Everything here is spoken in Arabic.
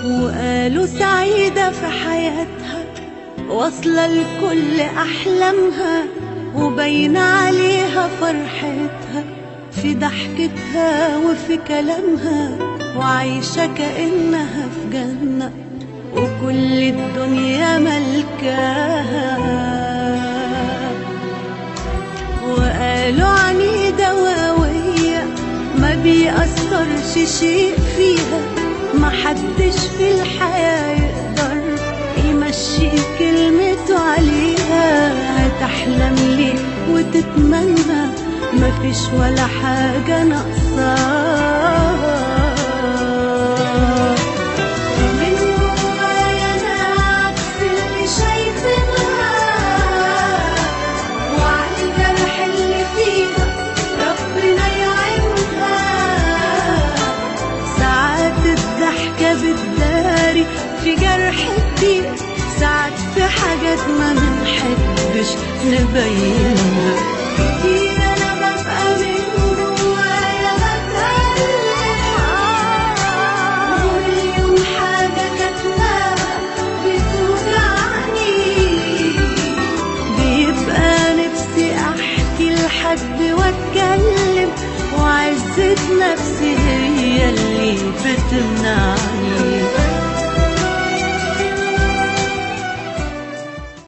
وقالوا سعيدة في حياتها، واصلة لكل أحلامها، وباين عليها فرحتها في ضحكتها وفي كلامها، وعايشة كأنها في جنة وكل الدنيا ملكاها. وقالوا عنيدة وقوية ما بيأثرش شيء فيها، محدش في الحياة يقدر يمشي كلمته عليها. هتحلم ليه وتتمنى مفيش ولا حاجة ناقصاها. من جوايا أنا عكس اللي شايفينها، وعلى الجرح اللي فيها ربنا يعينها. ساعات الضحكة بتداري في جرح كتير، ساعات في حاجات ما منحبش نبينها. كتير أنا ببقى من جوايا بتألم، كل يوم حاجة كاتماها بتوجعني. بيبقى نفسي أحكي لحد وأتكلم، وعزة نفسي هي اللي بتمنعني.